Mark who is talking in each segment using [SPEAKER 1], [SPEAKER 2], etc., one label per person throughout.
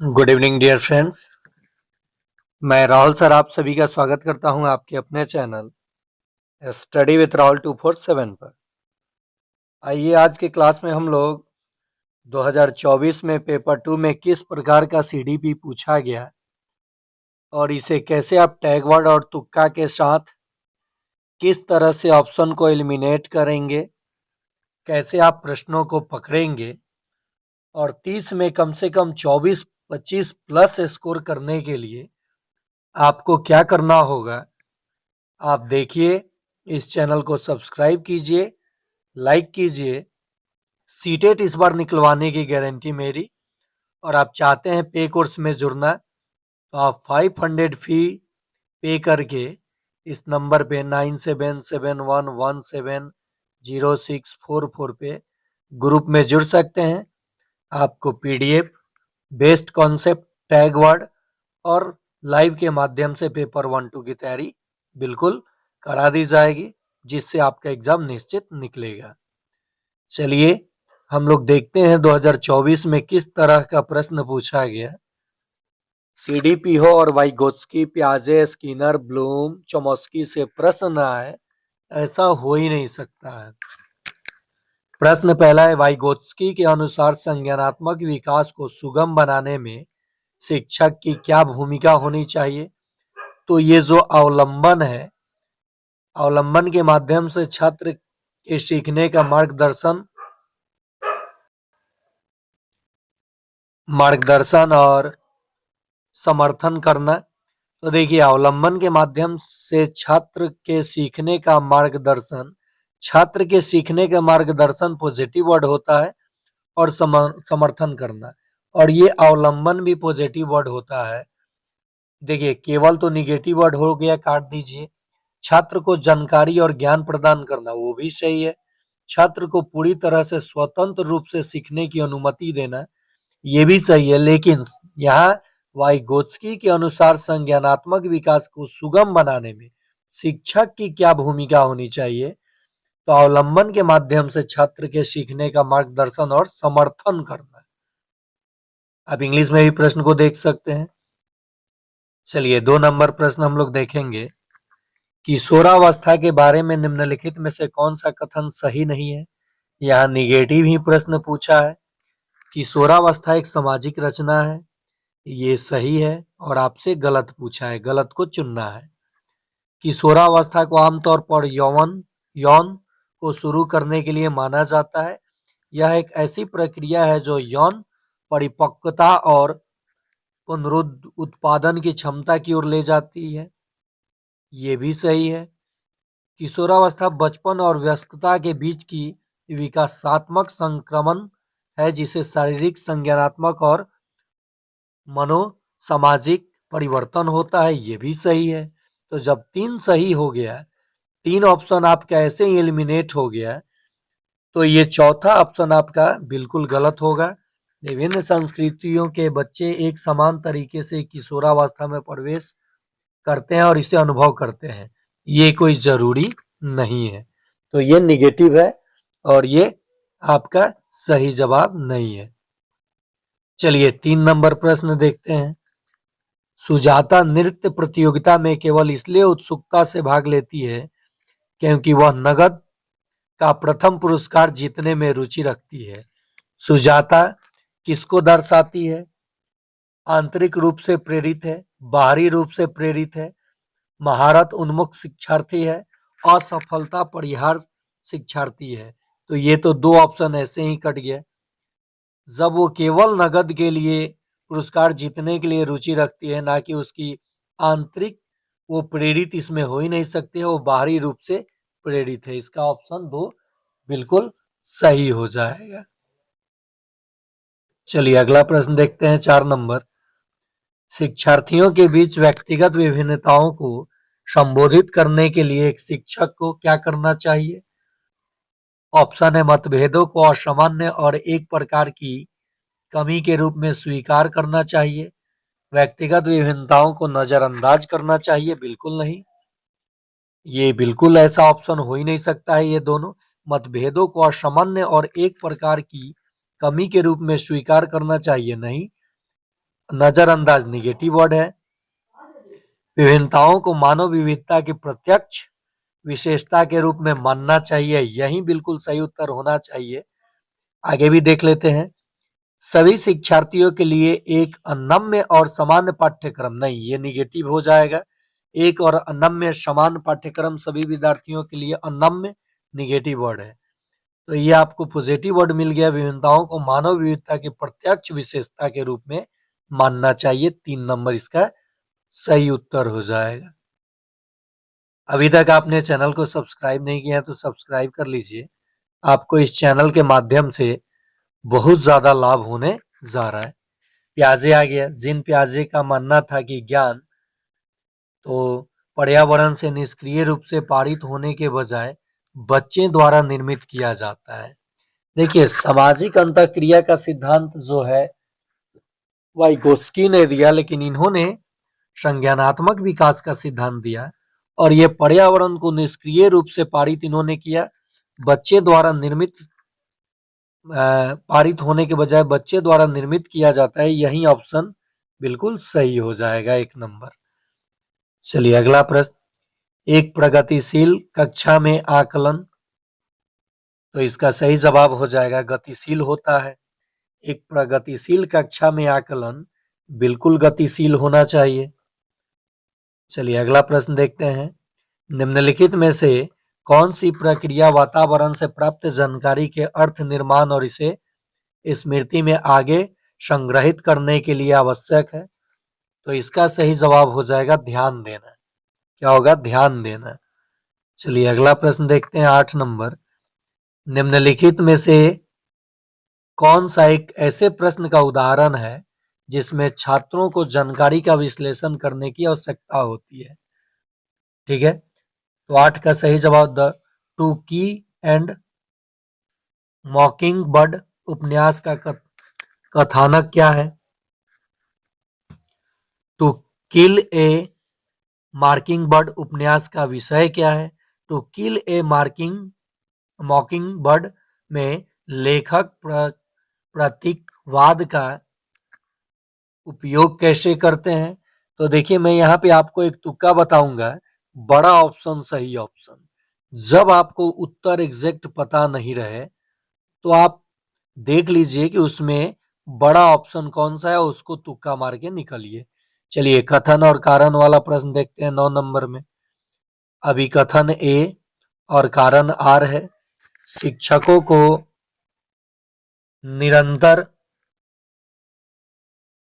[SPEAKER 1] Good evening dear friends. मैं Rahul sir आप सभी का स्वागत करता हूं आपके अपने चैनल स्टडी विथ राहुल 247 पर। आइए आज के क्लास में हम लोग 2024 में पेपर 2 में किस प्रकार का सीडीपी पूछा गया और इसे कैसे आप टैग वर्ड और तुक्का के साथ किस तरह से ऑप्शन को एलिमिनेट करेंगे, कैसे आप प्रश्नों को पकड़ेंगे और 30 में कम से कम 24-25 प्लस स्कोर करने के लिए आपको क्या करना होगा। आप देखिए, इस चैनल को सब्सक्राइब कीजिए, लाइक कीजिए। सीटेट इस बार निकलवाने की गारंटी मेरी। और आप चाहते हैं पे कोर्स में जुड़ना तो आप 500 फी पे करके इस नंबर पे 9771170644 पे ग्रुप में जुड़ सकते हैं। आपको PDF, best concept, tag word और लाइव के माध्यम से पेपर 1-2 की तैयारी बिल्कुल करा दी जाएगी, जिससे आपका एग्जाम निश्चित निकलेगा। चलिए हम लोग देखते हैं 2024 में किस तरह का प्रश्न पूछा गया। सीडीपी हो और वाइगोत्स्की, पियाजे, स्किनर, ब्लूम, चोमस्की से प्रश्न ना आए, ऐसा हो ही नहीं सकता है। प्रश्न पहला है, वाइगोत्स्की के अनुसार संज्ञानात्मक विकास को सुगम बनाने में शिक्षक की क्या भूमिका होनी चाहिए। तो ये जो अवलंबन है, अवलंबन के माध्यम से छात्र के सीखने का मार्गदर्शन और समर्थन करना। तो देखिए, अवलंबन के माध्यम से छात्र के सीखने का मार्गदर्शन, छात्र के सीखने का मार्गदर्शन पॉजिटिव वर्ड होता है और समर्थन करना, और ये अवलंबन भी पॉजिटिव वर्ड होता है। देखिए, केवल तो निगेटिव वर्ड हो गया, काट दीजिए। छात्र को जानकारी और ज्ञान प्रदान करना, वो भी सही है। छात्र को पूरी तरह से स्वतंत्र रूप से सीखने की अनुमति देना, ये भी सही है। लेकिन यहाँ वाइगोत्स्की के अनुसार संज्ञानात्मक विकास को सुगम बनाने में शिक्षक की क्या भूमिका होनी चाहिए। तो अवलंबन के माध्यम से छात्र के सीखने का मार्गदर्शन और समर्थन करना। आप इंग्लिश में भी प्रश्न को देख सकते हैं। चलिए 2 नंबर प्रश्न हम लोग देखेंगे। किशोरावस्था के बारे में निम्नलिखित में से कौन सा कथन सही नहीं है। यहाँ निगेटिव ही प्रश्न पूछा है। किशोरावस्था एक सामाजिक रचना है, ये सही है, और आपसे गलत पूछा है, गलत को चुनना है। किशोरावस्था को आमतौर पर यौन को शुरू करने के लिए माना जाता है। यह एक ऐसी प्रक्रिया है जो यौन परिपक्वता और पुनरुत्पादन की क्षमता की ओर ले जाती है, ये भी सही है। किशोरावस्था बचपन और वयस्कता के बीच की विकासात्मक संक्रमण है, जिसे शारीरिक, संज्ञानात्मक और मनोसामाजिक परिवर्तन होता है, ये भी सही है। तो जब 3 सही हो गया, 3 ऑप्शन आपका ऐसे ही एलिमिनेट हो गया, तो ये चौथा ऑप्शन आपका बिल्कुल गलत होगा। विभिन्न संस्कृतियों के बच्चे एक समान तरीके से किशोरावस्था में प्रवेश करते हैं और इसे अनुभव करते हैं, ये कोई जरूरी नहीं है। तो ये निगेटिव है और ये आपका सही जवाब नहीं है। चलिए 3 नंबर प्रश्न देखते हैं। सुजाता नृत्य प्रतियोगिता में केवल इसलिए उत्सुकता से भाग लेती है क्योंकि वह नगद का प्रथम पुरस्कार जीतने में रुचि रखती है। सुजाता किसको दर्शाती है। आंतरिक रूप से प्रेरित है, बाहरी रूप से प्रेरित है, महारत उन्मुख शिक्षार्थी है, असफलता परिहार शिक्षार्थी है। तो ये तो 2 ऑप्शन ऐसे ही कट गया। जब वो केवल नगद के लिए, पुरस्कार जीतने के लिए रुचि रखती है, ना कि उसकी आंतरिक वो प्रेरित इसमें हो ही नहीं सकती है, वो बाहरी रूप से प्रेरित है। इसका ऑप्शन 2 बिल्कुल सही हो जाएगा। चलिए अगला प्रश्न देखते हैं 4 नंबर। शिक्षार्थियों के बीच व्यक्तिगत विभिन्नताओं को संबोधित करने के लिए एक शिक्षक को क्या करना चाहिए। ऑप्शन है, मतभेदों को असामान्य और एक प्रकार की कमी के रूप में स्वीकार करना चाहिए, व्यक्तिगत विभिन्नताओं को नजरअंदाज करना चाहिए, बिल्कुल नहीं, ये बिल्कुल ऐसा ऑप्शन हो ही नहीं सकता है। ये दोनों, मतभेदों को असामान्य और एक प्रकार की कमी के रूप में स्वीकार करना चाहिए, नहीं, नजरअंदाज निगेटिव वर्ड है। विभिन्नताओं को मानव विविधता की प्रत्यक्ष विशेषता के रूप में मानना चाहिए, यही बिल्कुल सही उत्तर होना चाहिए। आगे भी देख लेते हैं। सभी शिक्षार्थियों के लिए एक अनम्य और सामान्य पाठ्यक्रम, नहीं, ये निगेटिव हो जाएगा। एक और अनम्य समान पाठ्यक्रम सभी विद्यार्थियों के लिए अनम्य निगेटिव वर्ड है। तो ये आपको पॉजिटिव वर्ड मिल गया। विभिन्नताओं को मानव विविधता की प्रत्यक्ष विशेषता के रूप में मानना चाहिए। 3 नंबर इसका सही उत्तर हो जाएगा। अभी तक आपने चैनल को सब्सक्राइब नहीं किया है तो सब्सक्राइब कर लीजिए। आपको इस चैनल के माध्यम से बहुत ज्यादा लाभ होने जा रहा है। प्याजे आ गया। जिन प्याजे का मानना था कि ज्ञान तो पर्यावरण से निष्क्रिय रूप से पारित होने के बजाय बच्चे द्वारा निर्मित किया जाता है। देखिए, सामाजिक अंतःक्रिया का सिद्धांत जो है वाइगोस्की ने दिया, लेकिन इन्होंने संज्ञानात्मक विकास का सिद्धांत दिया और ये पर्यावरण को निष्क्रिय रूप से पारित इन्होंने किया। बच्चे द्वारा निर्मित पारित होने के बजाय बच्चे द्वारा निर्मित किया जाता है। यही ऑप्शन बिल्कुल सही हो जाएगा, 1 नंबर। चलिए अगला प्रश्न। एक प्रगतिशील कक्षा में आकलन, तो इसका सही जवाब हो जाएगा गतिशील होता है। एक प्रगतिशील कक्षा में आकलन बिल्कुल गतिशील होना चाहिए। चलिए अगला प्रश्न देखते हैं। निम्नलिखित में से कौन सी प्रक्रिया वातावरण से प्राप्त जानकारी के अर्थ निर्माण और इसे स्मृति में आगे संग्रहित करने के लिए आवश्यक है? तो इसका सही जवाब हो जाएगा ध्यान देना। क्या होगा? ध्यान देना। चलिए अगला प्रश्न देखते हैं, 8 नंबर। निम्नलिखित में से कौन सा एक ऐसे प्रश्न का उदाहरण है जिसमें छात्रों को जानकारी का विश्लेषण करने की आवश्यकता होती है? ठीक है, तो 8 का सही जवाब द टूकी एंड मॉकिंग बर्ड उपन्यास का कथानक क्या है? To kill a mockingbird उपन्यास का विषय क्या है? टू किल ए मॉकिंग बर्ड में लेखक प्रतीकवाद का उपयोग कैसे करते हैं? तो देखिए, मैं यहाँ पे आपको एक तुक्का बताऊंगा। बड़ा ऑप्शन सही ऑप्शन। जब आपको उत्तर एग्जैक्ट पता नहीं रहे तो आप देख लीजिए कि उसमें बड़ा ऑप्शन कौन सा है, उसको तुक्का मार के निकलिए। चलिए कथन और कारण वाला प्रश्न देखते हैं 9 नंबर में। अभिकथन ए और कारण आर है। शिक्षकों को निरंतर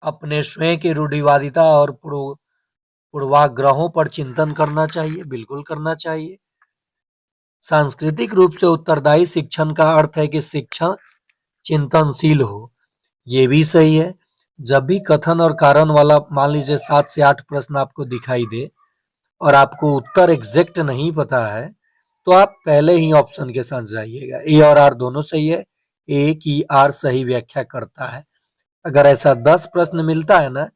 [SPEAKER 1] अपने स्वयं की रूढ़िवादिता और पूर्वाग्रहों पर चिंतन करना चाहिए, बिल्कुल करना चाहिए। सांस्कृतिक रूप से उत्तरदायी शिक्षण का अर्थ है कि शिक्षण चिंतनशील हो, ये भी सही है। जब भी कथन और कारण वाला मान लीजिए 7 से 8 प्रश्न आपको दिखाई दे और आपको उत्तर एग्जैक्ट नहीं पता है तो आप पहले ही ऑप्शन के साथ जाइएगा। ए और आर दोनों सही है। ए की आर सही व्याख्या करता है। अगर ऐसा 10 प्रश्न मिलता है ना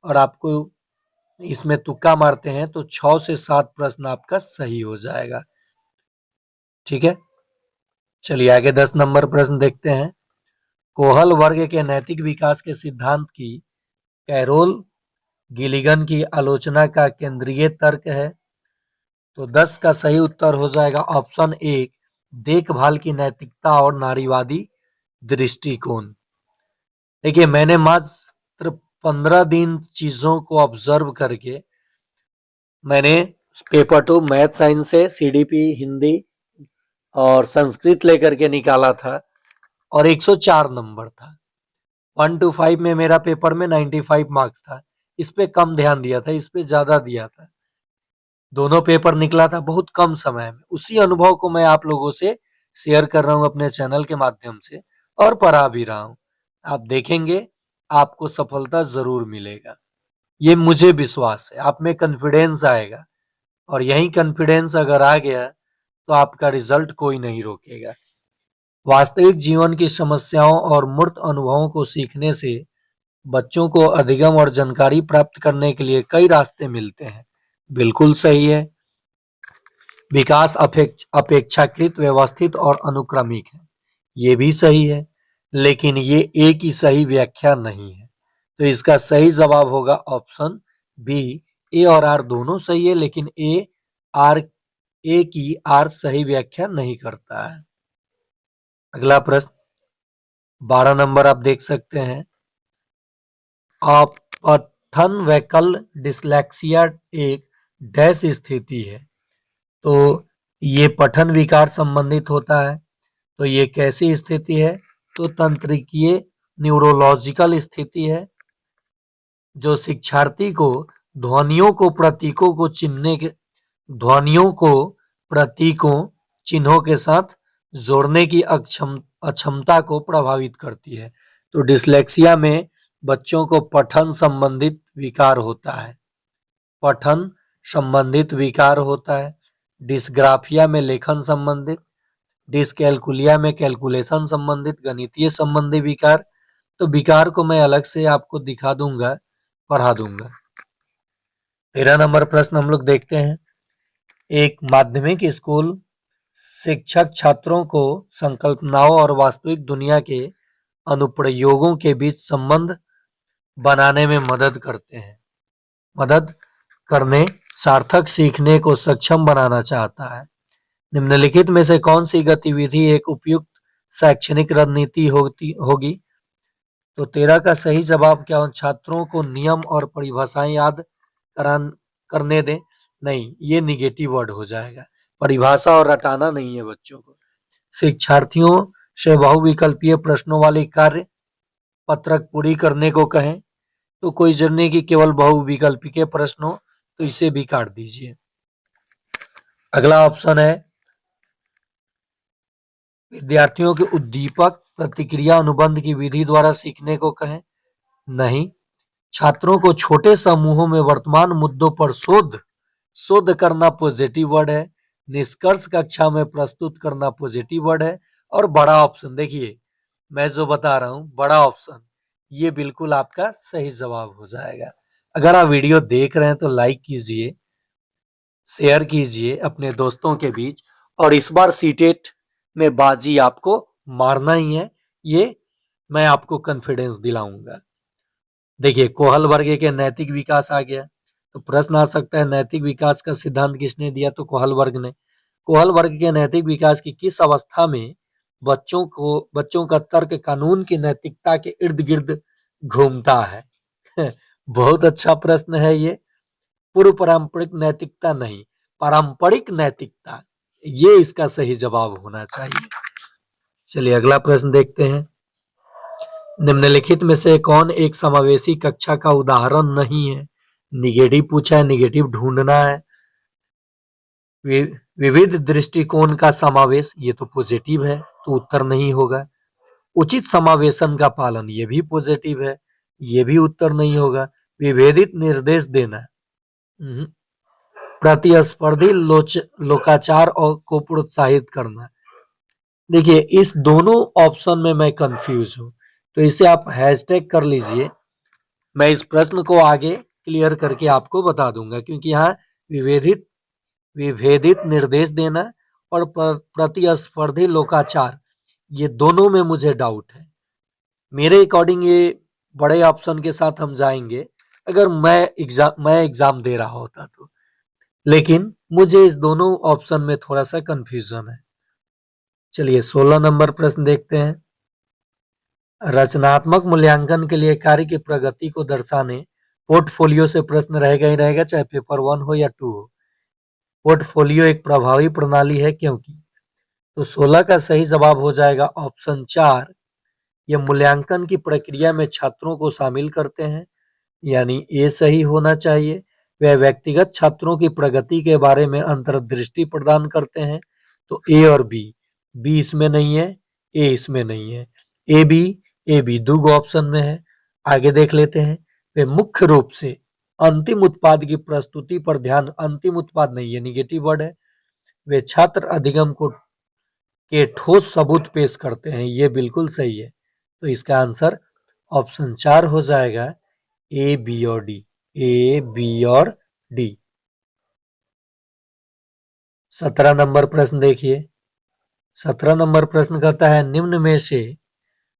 [SPEAKER 1] और आपको इसमें तुक्का मारते हैं तो 6 से 7 प्रश्न आपका सही हो जाएगा। ठीक है, चलिए आगे 10 नंबर प्रश्न देखते हैं। कोहल वर्ग के नैतिक विकास के सिद्धांत की कैरोल गिलिगन की आलोचना का केंद्रीय तर्क है। तो 10 का सही उत्तर हो जाएगा ऑप्शन 1, देखभाल की नैतिकता और नारीवादी दृष्टिकोण। देखिए, मैंने मात्र 15 दिन चीजों को ऑब्जर्व करके मैंने पेपर 2 मैथ साइंस से सीडीपी हिंदी और संस्कृत लेकर के निकाला था और 104 नंबर था। 1 to 5 में मेरा पेपर में 95 मार्क्स था। इस पे कम ध्यान दिया था, इस पे ज्यादा दिया था। दोनों पेपर निकला था बहुत कम समय में। उसी अनुभव को मैं आप लोगों से शेयर कर रहा हूं अपने चैनल के माध्यम से और पढ़ा भी रहा हूं। आप देखेंगे आपको सफलता जरूर मिलेगा, ये मुझे विश्वास है। आप में कॉन्फिडेंस आएगा और यही कॉन्फिडेंस अगर आ गया तो आपका रिजल्ट कोई नहीं रोकेगा। वास्तविक जीवन की समस्याओं और मूर्त अनुभवों को सीखने से बच्चों को अधिगम और जानकारी प्राप्त करने के लिए कई रास्ते मिलते हैं, बिल्कुल सही है। विकास अपेक्षाकृत व्यवस्थित और अनुक्रमिक है, ये भी सही है, लेकिन ये एक ही सही व्याख्या नहीं है। तो इसका सही जवाब होगा ऑप्शन बी। ए और आर दोनों सही है, लेकिन ए की आर सही व्याख्या नहीं करता है। अगला प्रश्न 12 नंबर आप देख सकते हैं। अपठन वैकल डिसलेक्सिया एक डैश स्थिति है। तो ये पठन विकार संबंधित होता है। तो ये कैसी स्थिति है? तो तंत्रिकीय न्यूरोलॉजिकल स्थिति है, जो शिक्षार्थी को ध्वनियों को प्रतीकों को चिन्हने के ध्वनियों को प्रतीकों चिन्हों के साथ जोड़ने की अक्षमता को प्रभावित करती है। तो डिसलेक्सिया में बच्चों को पठन संबंधित विकार होता है, पठन संबंधित विकार होता है। डिस्ग्राफिया में लेखन संबंधित, डिसकैलकुलिया में कैलकुलेशन संबंधित, गणितीय संबंधी विकार। तो विकार को मैं अलग से आपको दिखा दूंगा, पढ़ा दूंगा। 13 नंबर प्रश्न हम लोग देखते हैं। एक माध्यमिक स्कूल शिक्षक छात्रों को संकल्पनाओं और वास्तविक दुनिया के अनुप्रयोगों के बीच संबंध बनाने में मदद करने सार्थक सीखने को सक्षम बनाना चाहता है। निम्नलिखित में से कौन सी गतिविधि एक उपयुक्त शैक्षणिक रणनीति होगी? तो 13 का सही जवाब क्या हो? छात्रों को नियम और परिभाषाएं याद करने दें। नहीं, ये निगेटिव वर्ड हो जाएगा। परिभाषा और रटाना नहीं है बच्चों को। शिक्षार्थियों से बहुविकल्पीय प्रश्नों वाली कार्य पत्रक पूरी करने को कहें। तो कोई जरूरी नहीं कि केवल बहुविकल्पीय प्रश्न हो, तो इसे भी काट दीजिए। अगला ऑप्शन है विद्यार्थियों के उद्दीपक प्रतिक्रिया अनुबंध की विधि द्वारा सीखने को कहें। नहीं। छात्रों को छोटे समूहों में वर्तमान मुद्दों पर शोध करना पॉजिटिव वर्ड है। निष्कर्ष कक्षा में प्रस्तुत करना पॉजिटिव वर्ड है। और बड़ा ऑप्शन देखिए, मैं जो बता रहा हूं बड़ा ऑप्शन, ये बिल्कुल आपका सही जवाब हो जाएगा। अगर आप वीडियो देख रहे हैं तो लाइक कीजिए, शेयर कीजिए अपने दोस्तों के बीच। और इस बार सीटेट में बाजी आपको मारना ही है, ये मैं आपको कॉन्फिडेंस दिलाऊंगा। देखिए, कोहल वर्ग के नैतिक विकास आ गया। तो प्रश्न आ सकता है नैतिक विकास का सिद्धांत किसने दिया? तो कोहल वर्ग ने। कोहल वर्ग के नैतिक विकास की किस अवस्था में बच्चों का तर्क कानून की नैतिकता के इर्द गिर्द घूमता है? बहुत अच्छा प्रश्न है ये। पूर्व पारंपरिक नैतिकता नहीं, पारंपरिक नैतिकता, ये इसका सही जवाब होना चाहिए। चलिए अगला प्रश्न देखते हैं। निम्नलिखित में से कौन एक समावेशी कक्षा का उदाहरण नहीं है? निगेटिव पूछा है, निगेटिव ढूंढना है। विविध दृष्टिकोण का समावेश, ये तो पॉजिटिव है, तो उत्तर नहीं होगा। उचित समावेशन का पालन, ये भी पॉजिटिव है, ये भी उत्तर नहीं होगा। विभेदित निर्देश देना, प्रतिस्पर्धी लोकाचार और को प्रोत्साहित करना। देखिए, इस दोनों ऑप्शन में मैं कंफ्यूज हूं, तो इसे आप हैशटैग कर लीजिए। मैं इस प्रश्न को आगे क्लियर करके आपको बता दूंगा, क्योंकि यहाँ विभेदित निर्देश देना और प्रतिस्पर्धी लोकाचार, ये दोनों में मुझे डाउट है। मेरे अकॉर्डिंग ये बड़े ऑप्शन के साथ हम जाएंगे अगर मैं एग्जाम दे रहा होता तो, लेकिन मुझे इस दोनों ऑप्शन में थोड़ा सा कंफ्यूजन है। चलिए 16 नंबर प्रश्न देखते हैं। रचनात्मक मूल्यांकन के लिए कार्य की प्रगति को दर्शाने पोर्टफोलियो से प्रश्न रहेगा ही रहेगा, चाहे पेपर 1 हो या 2 हो। पोर्टफोलियो एक प्रभावी प्रणाली है क्योंकि, तो 16 का सही जवाब हो जाएगा ऑप्शन 4। यह मूल्यांकन की प्रक्रिया में छात्रों को शामिल करते हैं, यानी ए सही होना चाहिए। वह व्यक्तिगत छात्रों की प्रगति के बारे में अंतर्दृष्टि प्रदान करते हैं। तो ए और बी इसमें नहीं है, ए इसमें नहीं है। ए बी दो ऑप्शन में है। आगे देख लेते हैं। वे मुख्य रूप से अंतिम उत्पाद की प्रस्तुति पर ध्यान, अंतिम उत्पाद नहीं, ये निगेटिव वर्ड है। वे छात्र अधिगम को के ठोस सबूत पेश करते हैं, ये बिल्कुल सही है। तो इसका आंसर ऑप्शन 4 हो जाएगा, ए बी और डी। ए बी और डी। 17 नंबर प्रश्न देखिए। 17 नंबर प्रश्न कहता है निम्न में से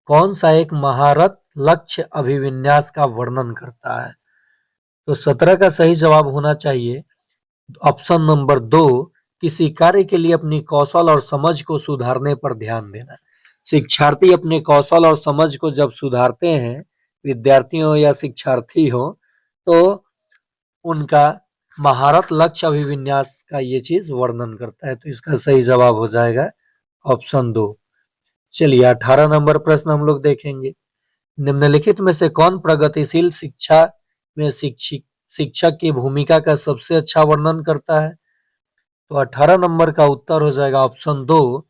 [SPEAKER 1] कौन सा एक महारत लक्ष्य अभिविन्यास का वर्णन करता है? तो 17 का सही जवाब होना चाहिए ऑप्शन नंबर 2, किसी कार्य के लिए अपनी कौशल और समझ को सुधारने पर ध्यान देना। शिक्षार्थी अपने कौशल और समझ को जब सुधारते हैं, विद्यार्थी हो या शिक्षार्थी हो, तो उनका महारत लक्ष्य अभिविन्यास का ये चीज वर्णन करता है। तो इसका सही जवाब हो जाएगा ऑप्शन 2। चलिए 18 नंबर प्रश्न हम लोग देखेंगे। निम्नलिखित में से कौन प्रगतिशील शिक्षा में शिक्षक की भूमिका का सबसे अच्छा वर्णन करता है? तो 18 नंबर का उत्तर हो जाएगा ऑप्शन 2,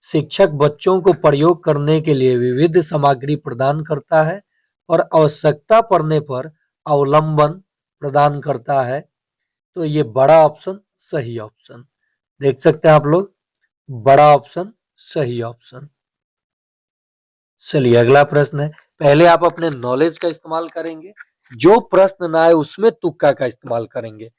[SPEAKER 1] शिक्षक बच्चों को प्रयोग करने के लिए विविध सामग्री प्रदान करता है और आवश्यकता पड़ने पर अवलंबन प्रदान करता है। तो ये बड़ा ऑप्शन सही ऑप्शन, देख सकते हैं आप लोग, बड़ा ऑप्शन सही ऑप्शन। चलिए अगला प्रश्न है। पहले आप अपने नॉलेज का इस्तेमाल करेंगे, जो प्रश्न ना आए उसमें तुक्का का इस्तेमाल करेंगे,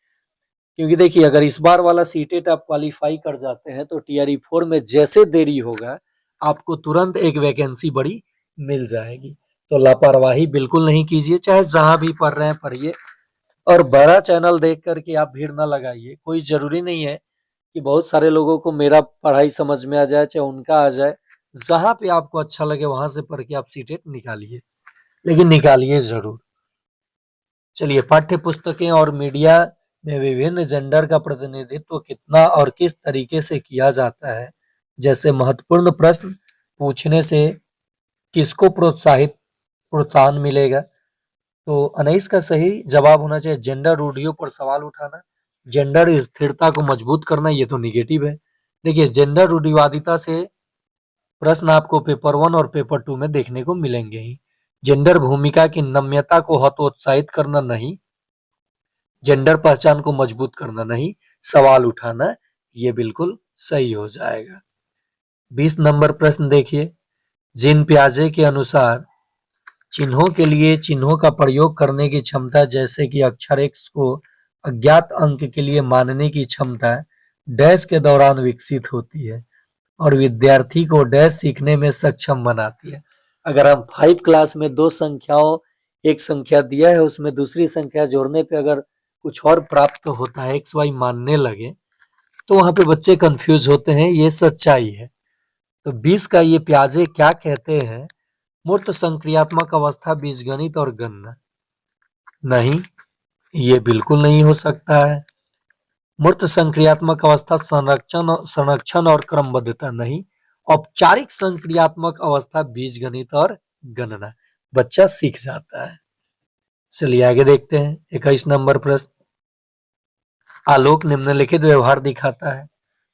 [SPEAKER 1] क्योंकि देखिए अगर इस बार वाला सीटेट आप क्वालिफाई कर जाते हैं तो टीआरई 4 में जैसे देरी होगा आपको तुरंत एक वैकेंसी बड़ी मिल जाएगी। तो लापरवाही बिल्कुल नहीं कीजिए, चाहे जहां भी पढ़ रहे हैं पढ़िए, और बड़ा चैनल देख करके आप भीड़ ना लगाइए। कोई जरूरी नहीं है कि बहुत सारे लोगों को मेरा पढ़ाई समझ में आ जाए चाहे उनका आ जाए। जहां पे आपको अच्छा लगे वहां से पढ़ के आप सीटेट निकालिए, लेकिन निकालिए जरूर। चलिए पाठ्य पुस्तकें और मीडिया में विभिन्न जेंडर का प्रतिनिधित्व कितना और किस तरीके से किया जाता है जैसे महत्वपूर्ण प्रश्न पूछने से किसको प्रोत्साहन मिलेगा? तो 19 का सही जवाब होना चाहिए जेंडर रूढ़ियों पर सवाल उठाना, जेंडर स्थिरता को मजबूत करना, ये तो निगेटिव है। देखिए जेंडर रूढ़िवादिता से प्रश्न आपको पेपर 1 और पेपर 2 में देखने को मिलेंगे ही। जेंडर भूमिका की नम्यता को हतोत्साहित करना नहीं, जेंडर पहचान को मजबूत करना नहीं, सवाल उठाना, ये बिल्कुल सही हो जाएगा। 20 नंबर प्रश्न देखिए। जीन पियाजे के अनुसार चिन्हों के लिए चिन्हों का प्रयोग करने की क्षमता, जैसे कि अक्षर एक्स को अज्ञात अंक के लिए मानने की क्षमता डैश के दौरान विकसित होती है और विद्यार्थी को डैश सीखने में सक्षम बनाती है। अगर हम 5 क्लास में दो संख्याओं, एक संख्या दिया है उसमें दूसरी संख्या जोड़ने पे अगर कुछ और प्राप्त होता है, एक्स वाई मानने लगे, तो वहां पे बच्चे कंफ्यूज होते हैं, ये सच्चाई है। तो 20 का ये प्याजे क्या कहते हैं? मूर्त संक्रियात्मक अवस्था, बीजगणित और गणना। नहीं, ये बिल्कुल नहीं हो सकता है। मूर्त संक्रियात्मक अवस्था संरक्षण और क्रमबद्धता नहीं। औपचारिक संक्रियात्मक अवस्था बीजगणित और गणना, बच्चा सीख जाता है। चलिए आगे देखते हैं 21 नंबर प्रश्न। आलोक निम्नलिखित व्यवहार दिखाता है।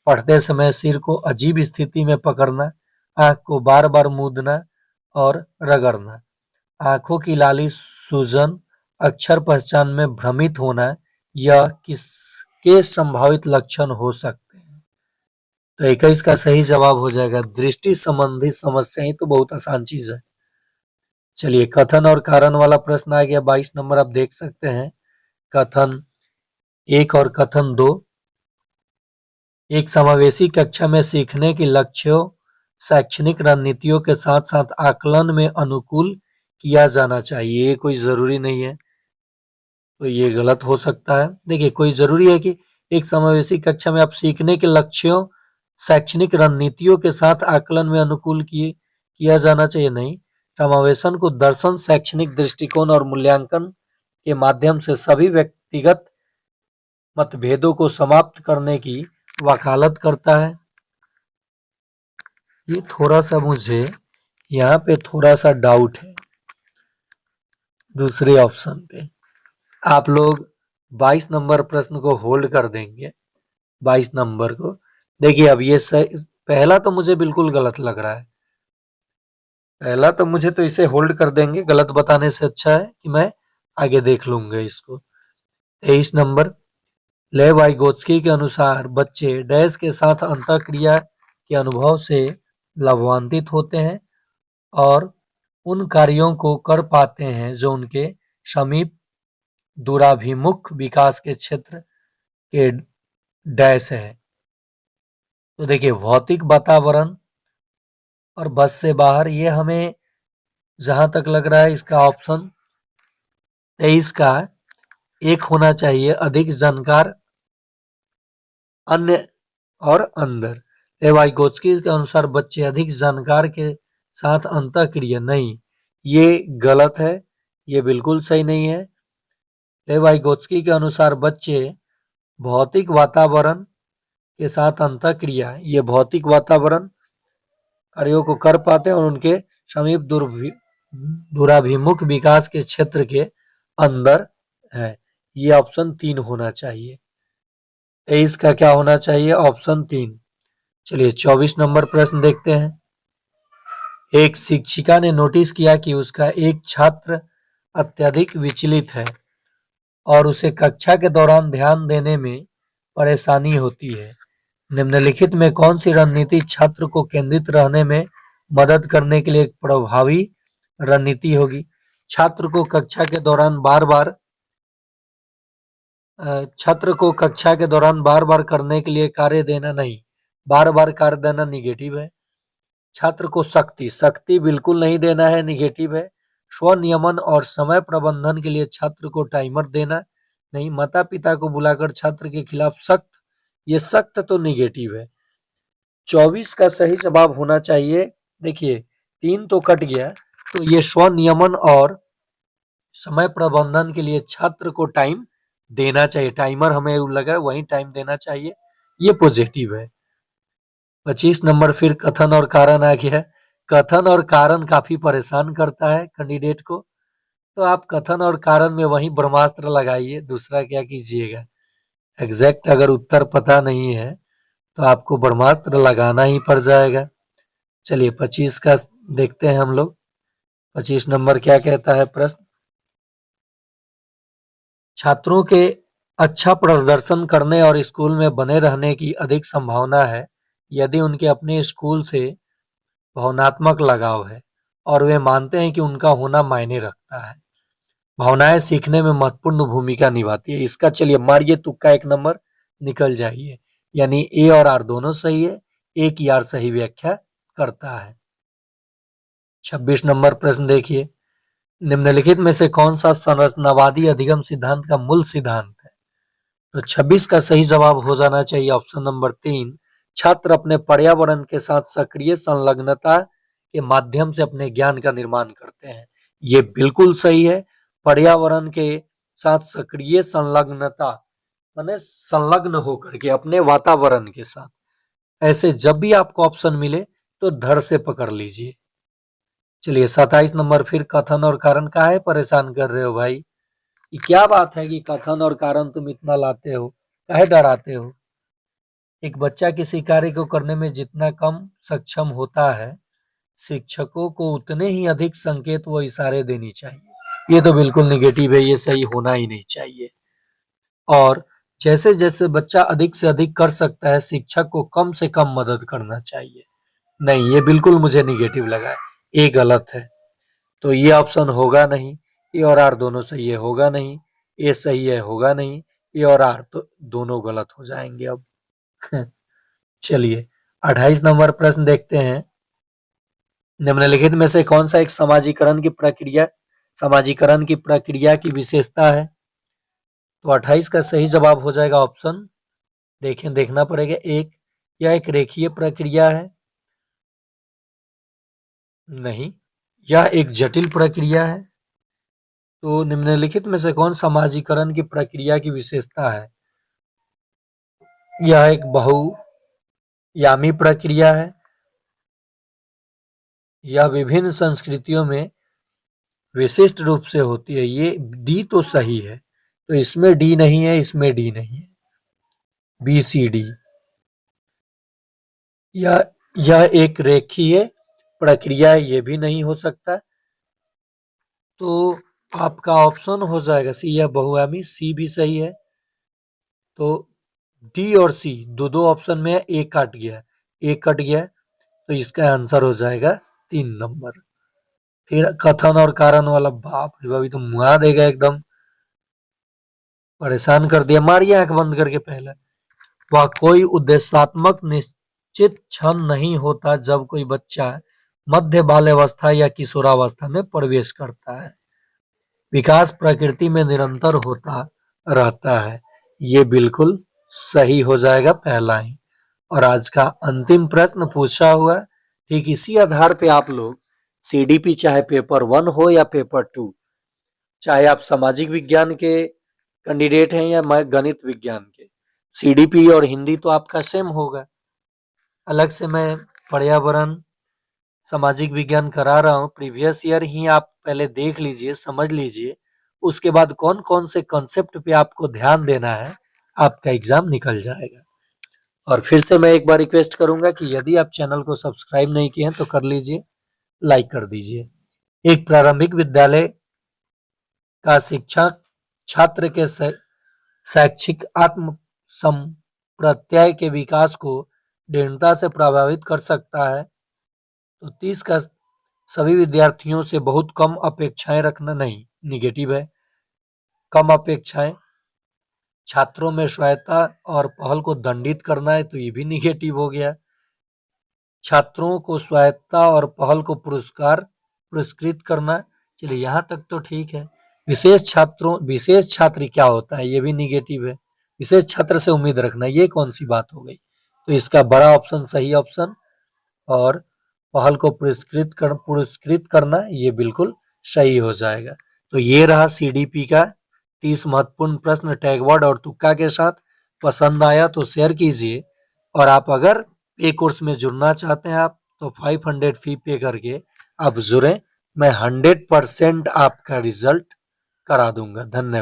[SPEAKER 1] पढ़ते समय सिर को अजीब स्थिति में पकड़ना, आंख को बार बार मूंदना और रगड़ना, आंखों की लाली सूजन, अक्षर पहचान में भ्रमित होना, यह किसके संभावित लक्षण हो सकते हैं? तो 21 का सही जवाब हो जाएगा दृष्टि संबंधी समस्याएं। तो बहुत आसान चीज है। चलिए कथन और कारण वाला प्रश्न आ गया 22 नंबर, आप देख सकते हैं। कथन 1 और कथन 2। एक समावेशी कक्षा में सीखने के लक्ष्यों, शैक्षणिक रणनीतियों के साथ साथ आकलन में अनुकूल किया जाना चाहिए, ये कोई जरूरी नहीं है, तो ये गलत हो सकता है। देखिए कोई जरूरी है कि एक समावेशी कक्षा में आप सीखने के लक्ष्यों, शैक्षणिक रणनीतियों के साथ आकलन में अनुकूल किया जाना चाहिए? नहीं। समावेशन को दर्शन, शैक्षणिक दृष्टिकोण और मूल्यांकन के माध्यम से सभी व्यक्तिगत मतभेदों को समाप्त करने की वकालत करता है। ये थोड़ा सा मुझे यहाँ पे थोड़ा सा डाउट है दूसरे ऑप्शन पे। आप लोग 22 नंबर प्रश्न को होल्ड कर देंगे, 22 नंबर को। देखिए अब ये पहला तो मुझे बिल्कुल गलत लग रहा है, पहला तो मुझे तो इसे होल्ड कर देंगे, गलत बताने से अच्छा है कि मैं आगे देख लूंगा इसको। 23 नंबर, लेव वाइगोत्स्की के अनुसार बच्चे डैश के साथ अंतःक्रिया के अनुभव से लाभान्वित होते हैं और उन कार्यों को कर पाते हैं जो उनके समीप दूराभिमुख विकास के क्षेत्र के डैश है। तो देखिए भौतिक वातावरण, और बस से बाहर, ये हमें जहां तक लग रहा है इसका ऑप्शन 23 का एक होना चाहिए, अधिक जानकार अन्य और अंदर। लेवाइगोत्स्की के अनुसार बच्चे अधिक जानकार के साथ अंतःक्रिया नहीं, ये गलत है, ये बिल्कुल सही नहीं है। लेवाइगोत्स्की के अनुसार बच्चे भौतिक वातावरण के साथ अंतःक्रिया, ये भौतिक वातावरण कार्यों को कर पाते हैं और उनके समीप दूराभिमुख विकास के क्षेत्र के अंदर है। ये ऑप्शन 3 होना चाहिए। 23 का क्या होना चाहिए? ऑप्शन 3। चलिए 24 नंबर प्रश्न देखते हैं। एक शिक्षिका ने नोटिस किया कि उसका एक छात्र अत्यधिक विचलित है और उसे कक्षा के दौरान ध्यान देने में परेशानी होती है। निम्नलिखित में कौन सी रणनीति छात्र को केंद्रित रहने में मदद करने के लिए एक प्रभावी रणनीति होगी? छात्र को कक्षा के दौरान बार बार करने के लिए कार्य देना नहीं, बार बार कार्य देना निगेटिव है। छात्र को शक्ति बिल्कुल नहीं देना है, निगेटिव है। स्वनियमन और समय प्रबंधन के लिए छात्र को टाइमर देना नहीं। माता पिता को बुलाकर छात्र के खिलाफ सख्त, ये सख्त तो निगेटिव है। 24 का सही जवाब होना चाहिए, देखिए 3 तो कट गया, तो ये स्वनियमन और समय प्रबंधन के लिए छात्र को टाइम देना चाहिए। टाइमर हमें लगा वही टाइम देना चाहिए, ये पॉजिटिव है। 25 नंबर फिर कथन और कारण आ गया। कथन और कारण काफी परेशान करता है कैंडिडेट को, तो आप कथन और कारण में वही ब्रह्मास्त्र लगाइए, दूसरा क्या कीजिएगा। एग्जैक्ट अगर उत्तर पता नहीं है तो आपको ब्रह्मास्त्र लगाना ही पड़ जाएगा। चलिए 25 का देखते हैं हम लोग। 25 नंबर क्या कहता है प्रश्न? छात्रों के अच्छा प्रदर्शन करने और स्कूल में बने रहने की अधिक संभावना है यदि उनके अपने स्कूल से भावनात्मक लगाव है और वे मानते हैं कि उनका होना मायने रखता है। भावनाएं सीखने में महत्वपूर्ण भूमिका निभाती है। इसका चलिए मारिए तुक्का, एक नंबर निकल जाइए, यानी ए और आर दोनों सही है, एक ही आर सही व्याख्या करता है। 26 नंबर प्रश्न देखिए। निम्नलिखित में से कौन सा संरचनावादी अधिगम सिद्धांत का मूल सिद्धांत है? तो 26 का सही जवाब हो जाना चाहिए ऑप्शन नंबर 3। छात्र अपने पर्यावरण के साथ सक्रिय संलग्नता के माध्यम से अपने ज्ञान का निर्माण करते हैं, ये बिल्कुल सही है। पर्यावरण के साथ सक्रिय संलग्नता माने संलग्न होकर के अपने वातावरण के साथ, ऐसे जब भी आपको ऑप्शन मिले तो धड़ से पकड़ लीजिए। चलिए 27 नंबर फिर कथन और कारण काहे परेशान कर रहे हो भाई? ये क्या बात है कि कथन और कारण तुम इतना लाते हो, काहे डराते हो? एक बच्चा किसी कार्य को करने में जितना कम सक्षम होता है, शिक्षकों को उतने ही अधिक संकेत व इशारे देनी चाहिए। ये तो बिल्कुल निगेटिव है, ये सही होना ही नहीं चाहिए। और जैसे जैसे बच्चा अधिक से अधिक कर सकता है, शिक्षक को कम से कम मदद करना चाहिए। नहीं, ये बिल्कुल मुझे निगेटिव लगा, ये गलत है। तो ये ऑप्शन होगा नहीं, ए और आर दोनों सही है, होगा नहीं। ए सही है, होगा नहीं। ए और आर तो दोनों गलत हो जाएंगे अब। चलिए 28 नंबर प्रश्न देखते हैं। निम्नलिखित में से कौन सा एक समाजीकरण की प्रक्रिया की विशेषता है? तो 28 का सही जवाब हो जाएगा ऑप्शन, देखें देखना पड़ेगा, एक, यह एक रेखीय प्रक्रिया है, नहीं, यह एक जटिल प्रक्रिया है। तो निम्नलिखित में से कौन समाजीकरण की प्रक्रिया की विशेषता है? यह एक बहुयामी प्रक्रिया है। यह विभिन्न संस्कृतियों में विशिष्ट रूप से होती है। ये डी तो सही है, तो इसमें डी नहीं है, इसमें डी नहीं है, बी सी डी। यह एक रेखीय प्रक्रिया है, ये भी नहीं हो सकता। तो आपका ऑप्शन हो जाएगा सी, यह बहुआयामी, सी भी सही है। तो डी और सी दो ऑप्शन में है, एक कट गया, एक कट गया, तो इसका आंसर हो जाएगा 3 नंबर। फिर कथन और कारण वाला, बाप रे बाप, तो मुआ देगा एकदम, परेशान कर दिया। मारिए आंख बंद करके पहले। वह कोई उद्देश्यात्मक निश्चित क्षण नहीं होता जब कोई बच्चा मध्य बाल्यावस्था या किशोरावस्था में प्रवेश करता है। विकास प्रकृति में निरंतर होता रहता है। ये बिल्कुल सही हो जाएगा पहला ही। और आज का अंतिम प्रश्न पूछा हुआ है, ठीक इसी आधार पे आप लोग सीडीपी चाहे पेपर 1 हो या पेपर 2, चाहे आप सामाजिक विज्ञान के कैंडिडेट हैं या मैं गणित विज्ञान के, सीडीपी और हिंदी तो आपका सेम होगा। अलग से मैं पर्यावरण सामाजिक विज्ञान करा रहा हूँ, प्रीवियस ईयर ही आप पहले देख लीजिए, समझ लीजिए, उसके बाद कौन कौन से कॉन्सेप्ट पे आपको ध्यान देना है, आपका एग्जाम निकल जाएगा। और फिर से मैं एक बार रिक्वेस्ट करूंगा कि यदि आप चैनल को सब्सक्राइब नहीं किए हैं तो कर लीजिए, लाइक कर दीजिए। एक प्रारंभिक विद्यालय का शिक्षक छात्र के शैक्षिक आत्म संप्रत्यय के विकास को दृढ़ता से प्रभावित कर सकता है। तो 30 का सभी विद्यार्थियों से बहुत कम अपेक्षाएं रखना नहीं, निगेटिव है। कम अपेक्षाएं, छात्रों में स्वायत्ता और पहल को दंडित करना है, तो ये भी निगेटिव हो गया। छात्रों को स्वायत्ता और पहल को पुरस्कृत करना, चलिए यहाँ तक तो ठीक है। विशेष छात्र क्या होता है, ये भी निगेटिव है। विशेष छात्र से उम्मीद रखना, ये कौन सी बात हो गई। तो इसका बड़ा ऑप्शन सही ऑप्शन, और पहल को पुरस्कृत करना, ये बिल्कुल सही हो जाएगा। तो ये रहा सीडीपी का 30 महत्वपूर्ण प्रश्न टैग वर्ड और तुक्का के साथ। पसंद आया तो शेयर कीजिए, और आप अगर पे कोर्स में जुड़ना चाहते हैं आप, तो 500 फी पे करके आप जुड़ें। मैं 100% आपका रिजल्ट करा दूंगा। धन्यवाद।